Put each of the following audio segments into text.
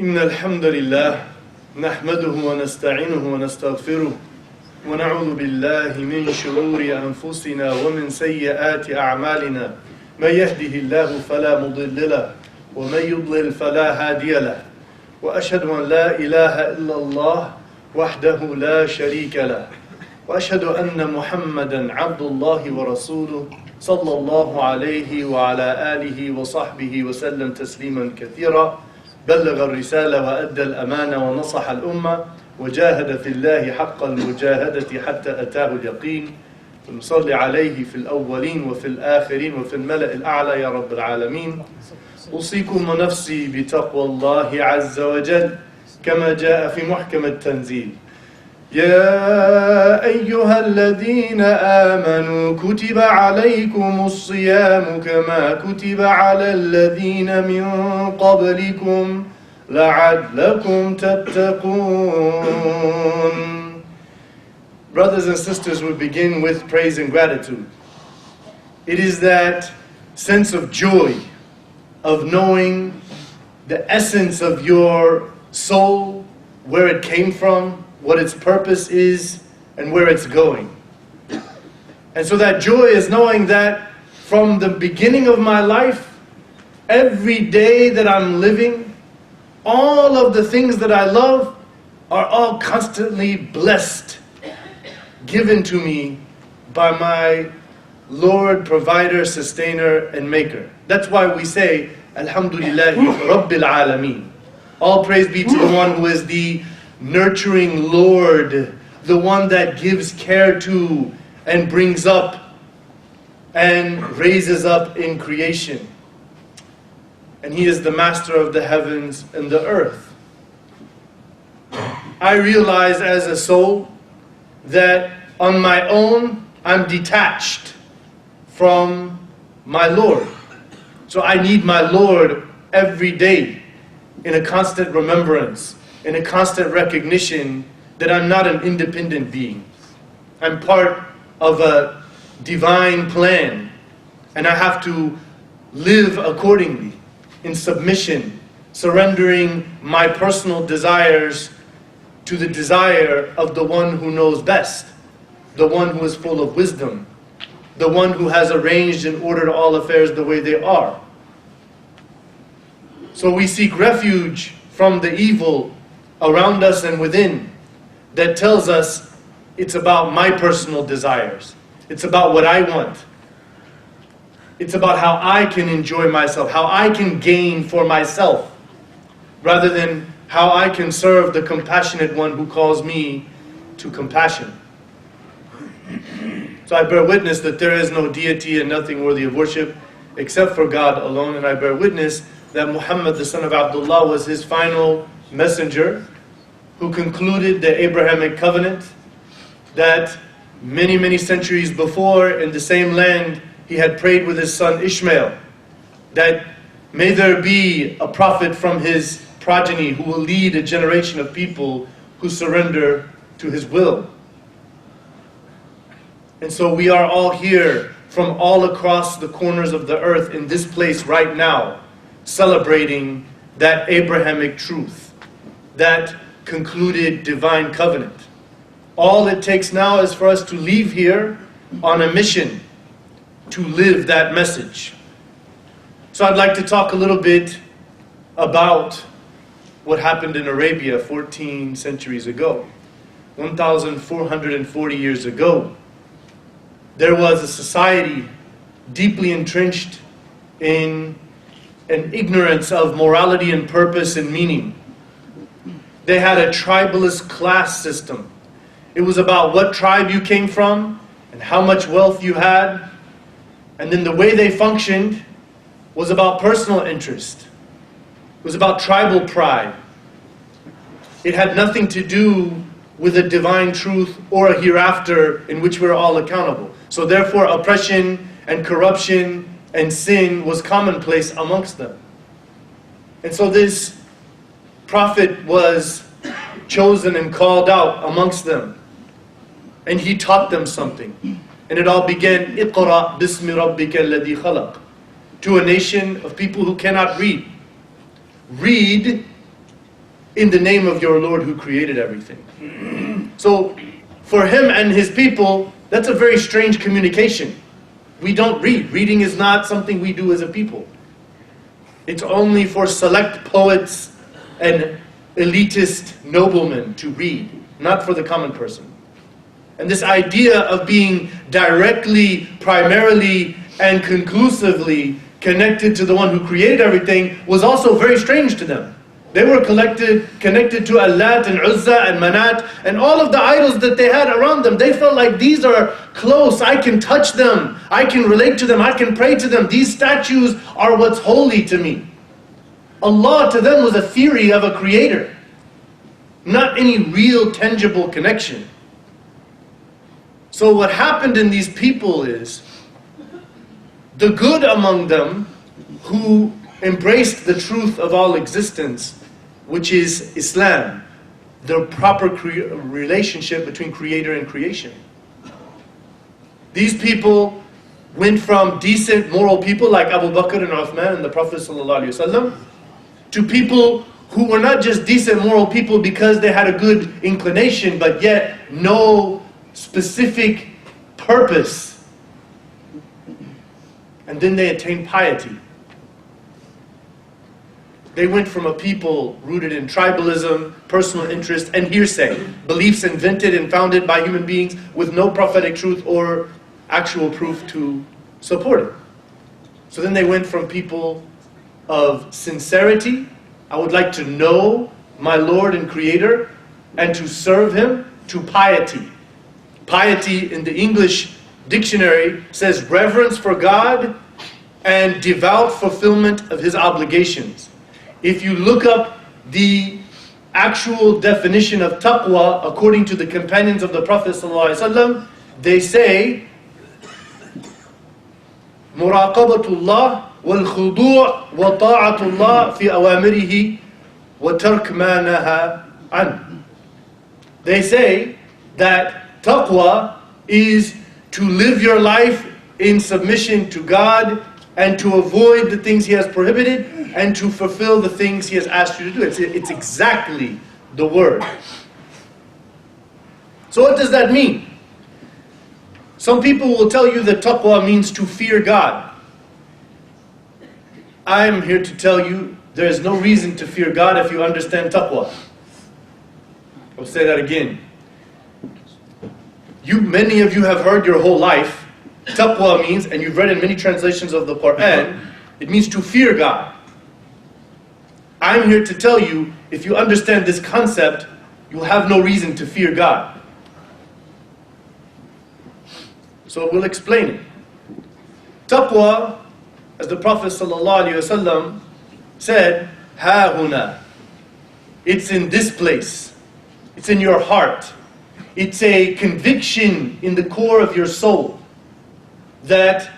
إن الحمد لله نحمده ونستعينه ونستغفره ونعوذ بالله من شرور أنفسنا ومن سيئات أعمالنا من يهده الله فلا مضل له ومن يضلل فلا هادي له وأشهد أن لا إله إلا الله وحده لا شريك له وأشهد أن محمدا عبد الله ورسوله صلى الله عليه وعلى آله وصحبه وسلم تسليما كثيرا بلغ الرسالة وأدى الأمانة ونصح الأمة وجاهد في الله حق المجاهدة حتى أتاه اليقين ونصلي عليه في الأولين وفي الآخرين وفي الملأ الأعلى يا رب العالمين. أوصيكم ونفسي بتقوى الله عز وجل كما جاء في محكم التنزيل. يا أيها الذين آمنوا كتب عليكم الصيام كما كتب على الذين من قبلكم لعلكم تتقون. Brothers and sisters, we begin with praise and gratitude. It is that sense of joy of knowing the essence of your soul, where it came from, what its purpose is, and where it's going. And so that joy is knowing that from the beginning of my life, every day that I'm living, all of the things that I love are all constantly blessed, given to me by my Lord, provider, sustainer, and maker. That's why we say, Alhamdulillahi Rabbil Alameen. All praise be to the one who is the nurturing Lord, the one that gives care to and brings up and raises up in creation. And He is the master of the heavens and the earth. I realize as a soul that on my own I'm detached from my Lord. So I need my Lord every day in a constant remembrance, in a constant recognition that I'm not an independent being. I'm part of a divine plan, and I have to live accordingly, in submission, surrendering my personal desires to the desire of the one who knows best, the one who is full of wisdom, the one who has arranged and ordered all affairs the way they are. So we seek refuge from the evil around us and within that tells us it's about my personal desires. It's about what I want. It's about how I can enjoy myself, how I can gain for myself, rather than how I can serve the compassionate one who calls me to compassion. So I bear witness that there is no deity and nothing worthy of worship except for God alone, and I bear witness that Muhammad, the son of Abdullah, was his final messenger who concluded the Abrahamic covenant, that many, many centuries before in the same land he had prayed with his son Ishmael that may there be a prophet from his progeny who will lead a generation of people who surrender to his will. And so we are all here from all across the corners of the earth in this place right now, celebrating that Abrahamic truth, that concluded divine covenant. All it takes now is for us to leave here on a mission to live that message. So I'd like to talk a little bit about what happened in Arabia 14 centuries ago. 1,440 years ago, there was a society deeply entrenched in an ignorance of morality and purpose and meaning. They had a tribalist class system. It was about what tribe you came from and how much wealth you had. And then the way they functioned was about personal interest. It was about tribal pride. It had nothing to do with a divine truth or a hereafter in which we're all accountable. So therefore oppression and corruption and sin was commonplace amongst them. And so this prophet was chosen and called out amongst them. And he taught them something. And it all began, اقرأ باسم ربك الذي خلق, to a nation of people who cannot read. Read in the name of your Lord who created everything. So for him and his people, that's a very strange communication. We don't read. Reading is not something we do as a people. It's only for select poets and elitist noblemen to read, not for the common person. And this idea of being directly, primarily, and conclusively connected to the one who created everything was also very strange to them. They were connected to Allat and Uzza and Manat and all of the idols that they had around them. They felt like these are close, I can touch them, I can relate to them, I can pray to them. These statues are what's holy to me. Allah to them was a theory of a creator, not any real tangible connection. So what happened in these people is, the good among them who embraced the truth of all existence, which is Islam, the proper relationship between creator and creation. These people went from decent moral people like Abu Bakr and Uthman and the Prophet ﷺ to people who were not just decent moral people because they had a good inclination, but yet no specific purpose. And then they attained piety. They went from a people rooted in tribalism, personal interest, and hearsay, beliefs invented and founded by human beings with no prophetic truth or actual proof to support it. So then they went from people of sincerity, I would like to know my Lord and Creator and to serve Him, to piety. Piety in the English dictionary says reverence for God and devout fulfillment of His obligations. If you look up the actual definition of taqwa according to the companions of the Prophet ﷺ, they say muraqabatullah wal khudu' wa ta'atullah fi awamirihi wa tark ma naha an. They say that taqwa is to live your life in submission to God and to avoid the things He has prohibited and to fulfill the things He has asked you to do. It's exactly the word. So what does that mean? Some people will tell you that taqwa means to fear God. I'm here to tell you there is no reason to fear God if you understand taqwa. I'll say that again. Many of you have heard your whole life, taqwa means, and you've read in many translations of the Quran, it means to fear God. I'm here to tell you, if you understand this concept, you'll have no reason to fear God. So we'll explain it. Taqwa, as the Prophet ﷺ said, ha huna. It's in this place. It's in your heart. It's a conviction in the core of your soul that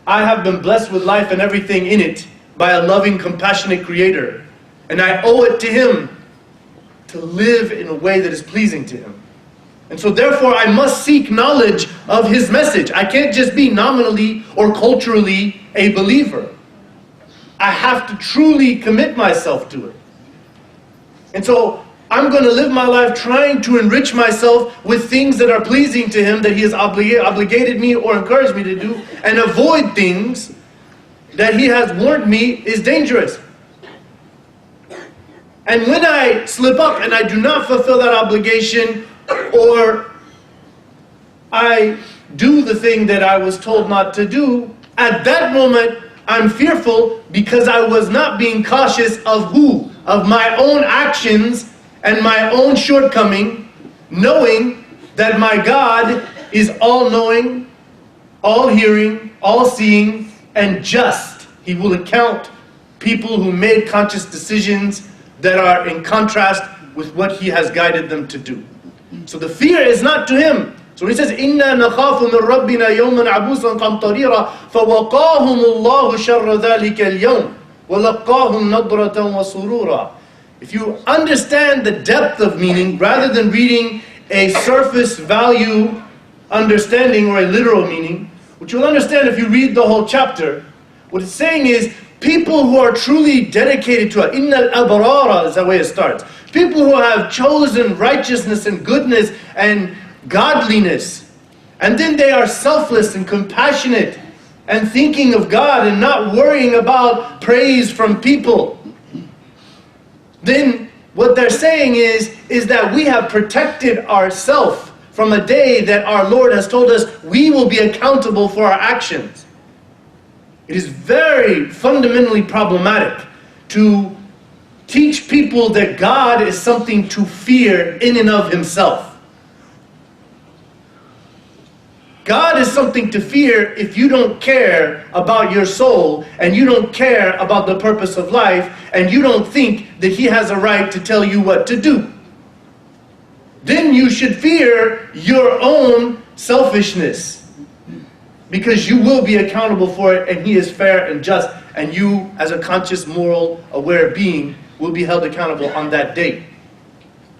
I have been blessed with life and everything in it by a loving, compassionate Creator. And I owe it to Him to live in a way that is pleasing to Him. And so therefore I must seek knowledge of His message. I can't just be nominally or culturally a believer. I have to truly commit myself to it. And so I'm going to live my life trying to enrich myself with things that are pleasing to Him, that He has obligated me or encouraged me to do, and avoid things that He has warned me is dangerous. And when I slip up and I do not fulfill that obligation, or I do the thing that I was told not to do, at that moment I'm fearful because I was not being cautious of who? Of my own actions and my own shortcoming, knowing that my God is all-knowing, all-hearing, all-seeing, and just. He will account people who made conscious decisions that are in contrast with what He has guided them to do. So the fear is not to Him. So when He says, إِنَّا نَخَافُ مِنْ رَبِّنَا يَوْمًا عَبُوسًا قَمْطَرِيرًا فَوَقَاهُمُ اللَّهُ شَرَّ ذَلِكَ الْيَوْمِ وَلَقَّاهُمْ نَضْرَةً وَسُرُورًا. If you understand the depth of meaning, rather than reading a surface value understanding or a literal meaning, which you'll understand if you read the whole chapter, what it's saying is, People who are truly dedicated to it. Innal abrara is the way it starts. People who have chosen righteousness and goodness and godliness. And then they are selfless and compassionate and thinking of God and not worrying about praise from people. Then what they're saying is that we have protected ourselves from a day that our Lord has told us we will be accountable for our actions. It is very fundamentally problematic to teach people that God is something to fear in and of himself. God is something to fear if you don't care about your soul and you don't care about the purpose of life and you don't think that he has a right to tell you what to do. Then you should fear your own selfishness because you will be accountable for it, and he is fair and just, and you as a conscious, moral, aware being will be held accountable on that day.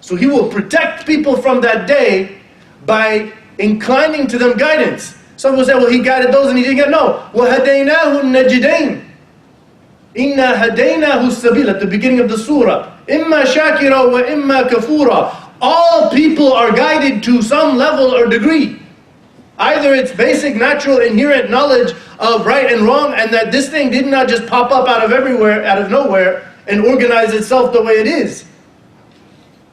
So he will protect people from that day by inclining to them guidance. Some will say, well, he guided those and he didn't get. No. وَهَدَيْنَاهُ النَّجِدَيْنِ إِنَّا هَدَيْنَاهُ السَّبِيلَ at the beginning of the surah. إِمَّا شَاكِرًا وَإِمَّا كَفُورًا. All people are guided to some level or degree. Either it's basic, natural, inherent knowledge of right and wrong, and that this thing did not just pop up out of everywhere, out of nowhere, and organize itself the way it is.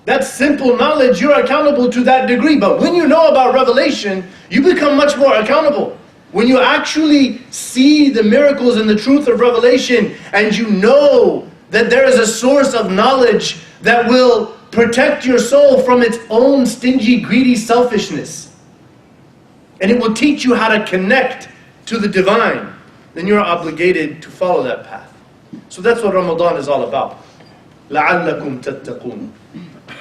That's simple knowledge. You're accountable to that degree. But when you know about revelation, you become much more accountable. When you actually see the miracles and the truth of revelation, and you know that there is a source of knowledge that will protect your soul from its own stingy, greedy selfishness, and it will teach you how to connect to the divine, then you're obligated to follow that path. So that's what Ramadan is all about. لَعَلَّكُمْ تَتَّقُونَ.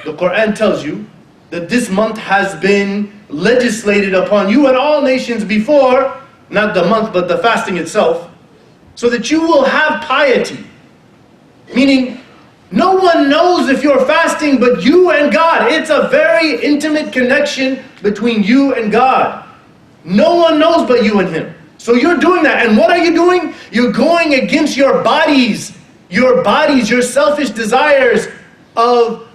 The Quran tells you that this month has been legislated upon you and all nations before, not the month but the fasting itself, so that you will have piety. Meaning, no one knows if you're fasting but you and God. It's a very intimate connection between you and God. No one knows but you and him. So you're doing that. And what are you doing? You're going against your bodies, your selfish desires of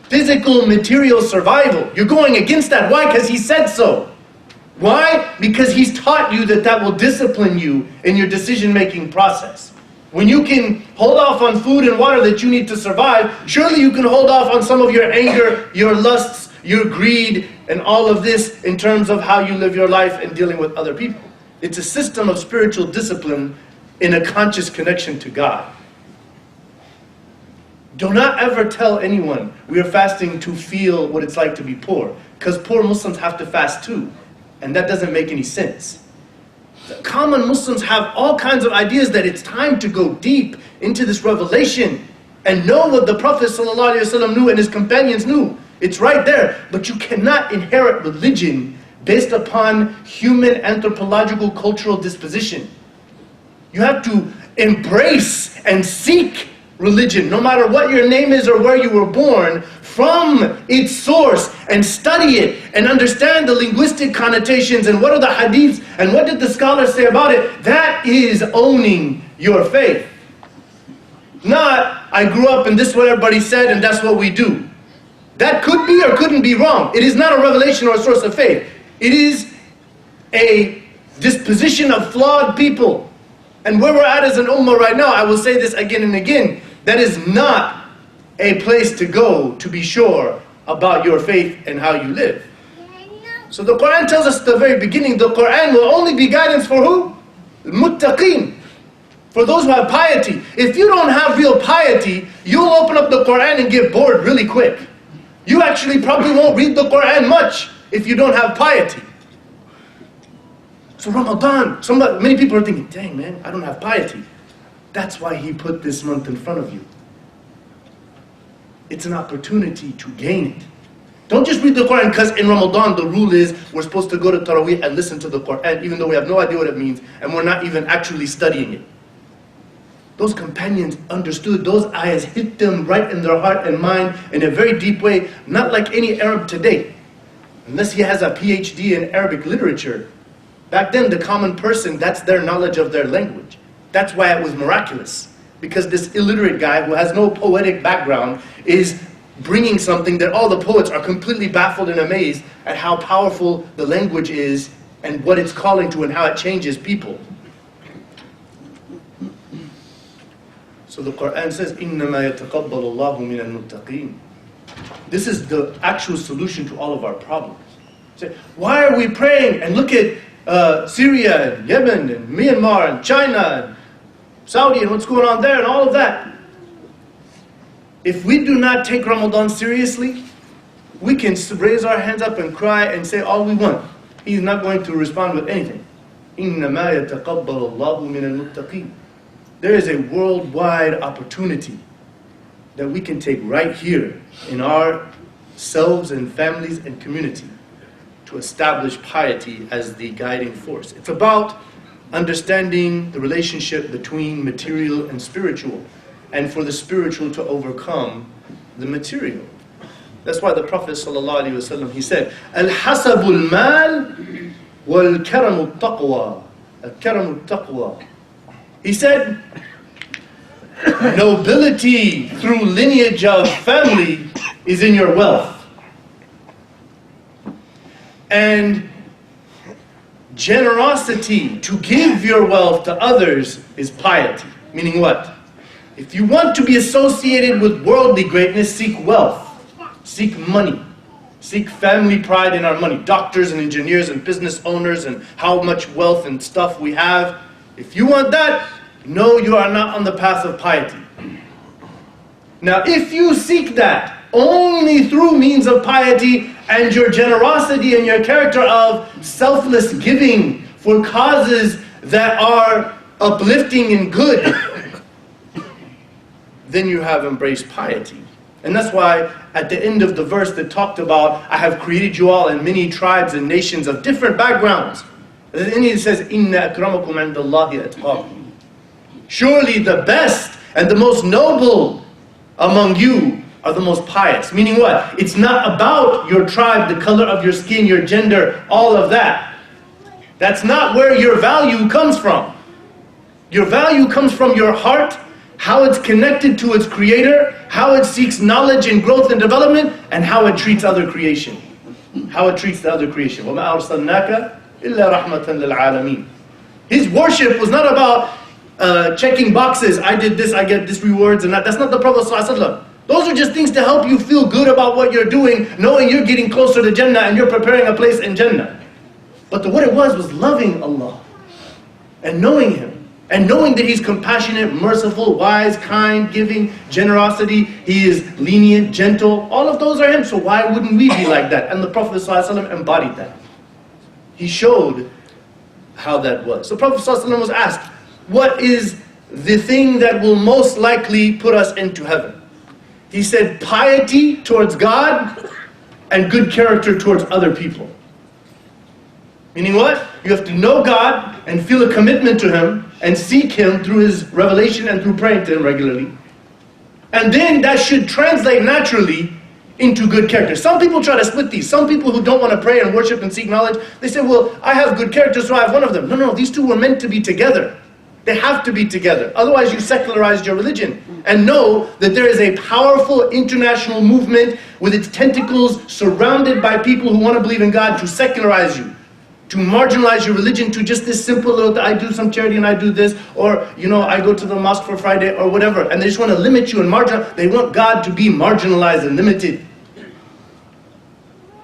physical, material survival. You're going against that. Why? Because he said so. Why? Because he's taught you that will discipline you in your decision-making process. When you can hold off on food and water that you need to survive, surely you can hold off on some of your anger, your lusts, your greed, and all of this in terms of how you live your life and dealing with other people. It's a system of spiritual discipline in a conscious connection to God. Do not ever tell anyone we are fasting to feel what it's like to be poor, because poor Muslims have to fast too, and that doesn't make any sense. The common Muslims have all kinds of ideas that it's time to go deep into this revelation and know what the Prophet ﷺ knew and his companions knew. It's right there. But you cannot inherit religion based upon human anthropological cultural disposition. You have to embrace and seek religion, no matter what your name is or where you were born, from its source, and study it and understand the linguistic connotations and what are the hadiths and what did the scholars say about it. That is owning your faith. Not, I grew up and this is what everybody said and that's what we do. That could be or couldn't be wrong. It is not a revelation or a source of faith. It is a disposition of flawed people. And where we're at as an ummah right now, I will say this again and again, that is not a place to go to be sure about your faith and how you live. So the Quran tells us at the very beginning, the Quran will only be guidance for who? Muttaqeen. For those who have piety. If you don't have real piety, you'll open up the Quran and get bored really quick. You actually probably won't read the Quran much if you don't have piety. So Ramadan, many people are thinking, dang man, I don't have piety. That's why he put this month in front of you. It's an opportunity to gain it. Don't just read the Quran, because in Ramadan the rule is we're supposed to go to Taraweeh and listen to the Quran, even though we have no idea what it means, and we're not even actually studying it. Those companions understood, those ayahs hit them right in their heart and mind in a very deep way, not like any Arab today. Unless he has a PhD in Arabic literature. Back then, the common person, that's their knowledge of their language. That's why it was miraculous. Because this illiterate guy who has no poetic background is bringing something that all the poets are completely baffled and amazed at how powerful the language is and what it's calling to and how it changes people. So the Quran says, إِنَّمَا يَتَقَبَّلُ اللَّهُ مِنَ الْمُتَّقِينَ. This is the actual solution to all of our problems. Say, why are we praying? And look at Syria and Yemen and Myanmar and China and Saudi and what's going on there and all of that. If we do not take Ramadan seriously, we can raise our hands up and cry and say all we want. He's not going to respond with anything. إِنَّمَا يَتَقَبَّلُ اللَّهُ مِنَ الْمُتَّقِينَ. There is a worldwide opportunity that we can take right here in ourselves and families and community to establish piety as the guiding force. It's about understanding the relationship between material and spiritual, and for the spiritual to overcome the material. That's why the Prophet ﷺ, he said, Al-hasabul mal wal-karamu taqwa. Al-karamu taqwa. He said, nobility through lineage of family is in your wealth. And generosity to give your wealth to others is piety. Meaning what? If you want to be associated with worldly greatness, seek wealth, seek money, seek family pride in our money. Doctors and engineers and business owners and how much wealth and stuff we have. If you want that, no, you are not on the path of piety. Now, if you seek that only through means of piety and your generosity and your character of selfless giving for causes that are uplifting and good, then you have embraced piety. And that's why at the end of the verse that talked about, I have created you all in many tribes and nations of different backgrounds. At the end it says, إِنَّ أَكْرَمَكُمْ عِنْدَ اللَّهِ أَتْقَاكُمْ. Surely the best and the most noble among you are the most pious. Meaning what? It's not about your tribe, the color of your skin, your gender, all of that. That's not where your value comes from. Your value comes from your heart, how it's connected to its creator, how it seeks knowledge and growth and development, and how it treats other creation. How it treats the other creation. وَمَا أَرْسَلْنَاكَ إِلَّا رَحْمَةً لِلْعَالَمِينَ. His worship was not about checking boxes. I did this, I get this rewards and that. That's not the Prophet ﷺ. Those are just things to help you feel good about what you're doing, knowing you're getting closer to Jannah and you're preparing a place in Jannah. But what it was loving Allah and knowing Him. And knowing that He's compassionate, merciful, wise, kind, giving, generosity. He is lenient, gentle. All of those are Him. So why wouldn't we be like that? And the Prophet ﷺ embodied that. He showed how that was. So the Prophet ﷺ was asked, what is the thing that will most likely put us into heaven? He said, piety towards God and good character towards other people. Meaning what? You have to know God and feel a commitment to Him and seek Him through His revelation and through praying to Him regularly. And then that should translate naturally into good character. Some people try to split these. Some people who don't want to pray and worship and seek knowledge, they say, well, I have good character, so I have one of them. No, these two were meant to be together. They have to be together. Otherwise you secularized your religion. And know that there is a powerful international movement with its tentacles surrounded by people who want to believe in God to secularize you. To marginalize your religion to just this simple little, I do some charity and I do this, or I go to the mosque for Friday or whatever, and they just want to limit you and marginalize. They want God to be marginalized and limited.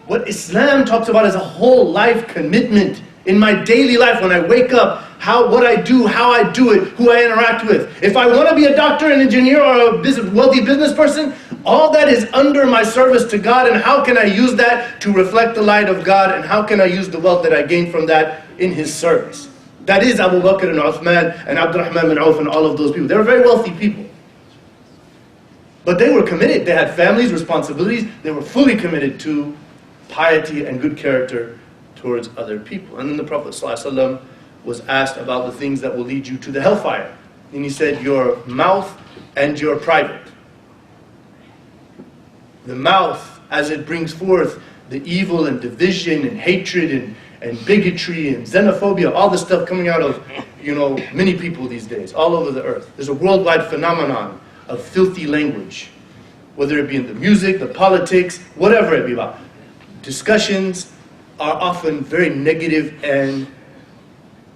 What Islam talks about is a whole life commitment. In my daily life, when I wake up, what I do, how I do it, who I interact with. If I want to be a doctor, an engineer, or a wealthy business person, all that is under my service to God, and how can I use that to reflect the light of God, and how can I use the wealth that I gain from that in His service? That is Abu Bakr and Uthman and Abdurrahman bin Auf and all of those people. They were very wealthy people. But they were committed. They had families, responsibilities. They were fully committed to piety and good character towards other people. And then the Prophet ﷺ was asked about the things that will lead you to the hellfire. And he said, your mouth and your private. The mouth, as it brings forth the evil and division and hatred and bigotry and xenophobia, all the stuff coming out of many people these days, all over the earth. There's a worldwide phenomenon of filthy language, whether it be in the music, the politics, whatever it be about. Discussions are often very negative and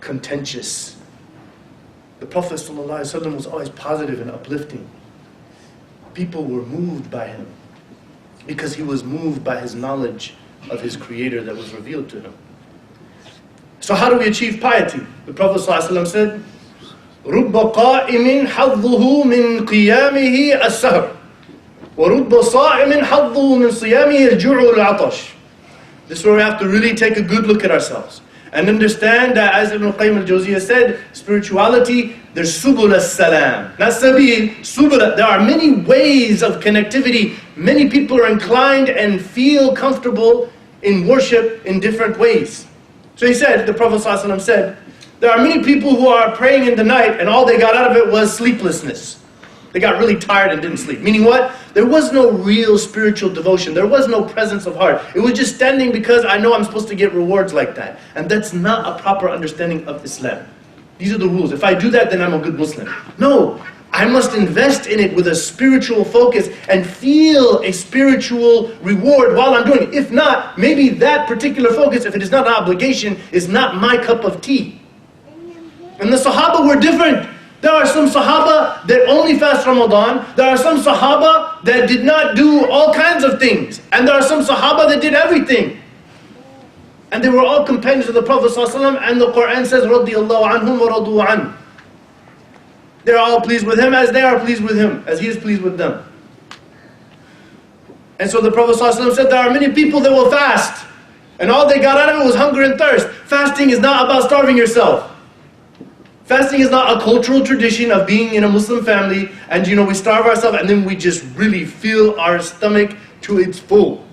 contentious. The Prophet ﷺ was always positive and uplifting. People were moved by him because he was moved by his knowledge of his Creator that was revealed to him. So how do we achieve piety? The Prophet ﷺ said, رُبَّ قَائِمٍ حَظُّهُ مِنْ قِيَامِهِ السَّهْرِ وَرُبَّ صَائِمٍ حَظُّهُ مِنْ صِيَامِهِ الْجُوعُ وَالْعَطَشِ. This is where we have to really take a good look at ourselves and understand that, as Ibn Qayyim al-Jawziyah said, spirituality, there's subul as-salam, not sabil, subul. There are many ways of connectivity. Many people are inclined and feel comfortable in worship in different ways. So he said, the Prophet ﷺ said, there are many people who are praying in the night and all they got out of it was sleeplessness. They got really tired and didn't sleep. Meaning what? There was no real spiritual devotion. There was no presence of heart. It was just standing because I know I'm supposed to get rewards like that. And that's not a proper understanding of Islam. These are the rules. If I do that, then I'm a good Muslim. No, I must invest in it with a spiritual focus and feel a spiritual reward while I'm doing it. If not, maybe that particular focus, if it is not an obligation, is not my cup of tea. And the Sahaba were different. There are some Sahaba that only fast Ramadan. There are some Sahaba that did not do all kinds of things. And there are some Sahaba that did everything. And they were all companions of the Prophet ﷺ, and the Quran says, رَضِيَ اللَّهُ عَنْهُمْ وَرَضُوا عَنْهُ. They're all pleased with him as they are pleased with him, as he is pleased with them. And so the Prophet ﷺ said, there are many people that will fast, and all they got out of it was hunger and thirst. Fasting is not about starving yourself. Fasting is not a cultural tradition of being in a Muslim family and we starve ourselves and then we just really fill our stomach to its full.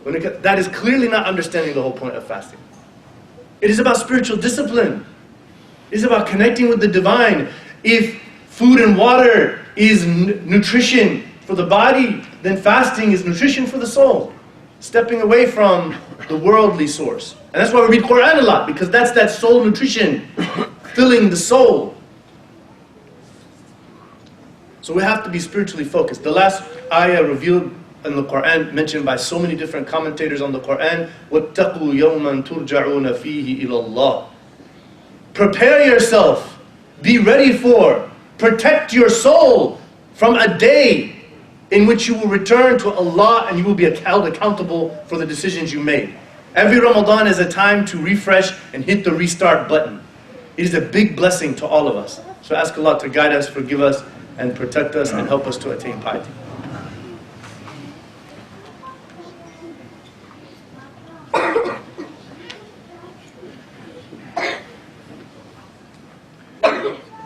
That is clearly not understanding the whole point of fasting. It is about spiritual discipline. It is about connecting with the divine. If food and water is nutrition for the body, then fasting is nutrition for the soul. Stepping away from the worldly source. And that's why we read Quran a lot, because that's that soul nutrition. Filling the soul. So we have to be spiritually focused. The last ayah revealed in the Quran, mentioned by so many different commentators on the Quran, وَاتَّقُوا يَوْمًا تُرْجَعُونَ فِيهِ إِلَى اللَّهِ. Prepare yourself. Be ready for. Protect your soul from a day in which you will return to Allah and you will be held accountable for the decisions you made. Every Ramadan is a time to refresh and hit the restart button. It is a big blessing to all of us. So ask Allah to guide us, forgive us, and protect us, and help us to attain piety.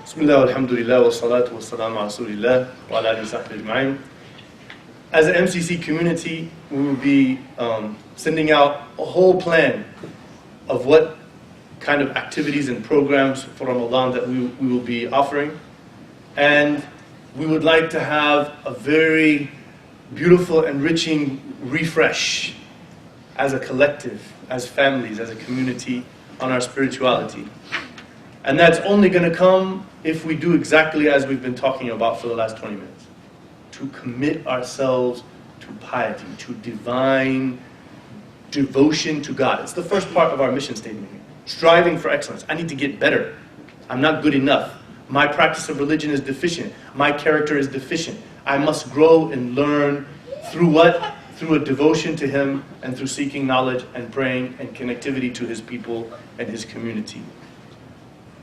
Bismillah, alhamdulillah, wa salatu wa salam ala rasulillah, wa ala alihi wa sahbihi ajma'in. As an MCC community, we will be sending out a whole plan of what kind of activities and programs for Ramadan that we will be offering. And we would like to have a very beautiful, enriching refresh as a collective, as families, as a community on our spirituality. And that's only going to come if we do exactly as we've been talking about for the last 20 minutes. To commit ourselves to piety, to divine devotion to God. It's the first part of our mission statement here. Striving for excellence. I need to get better. I'm not good enough. My practice of religion is deficient. My character is deficient. I must grow and learn through what? Through a devotion to Him and through seeking knowledge and praying and connectivity to His people and His community.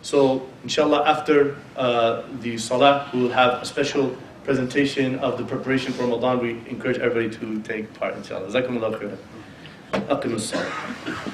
So, inshallah, after the salah, we will have a special presentation of the preparation for Ramadan. We encourage everybody to take part, inshallah. Jazakumullah khairan. Aqimus salah.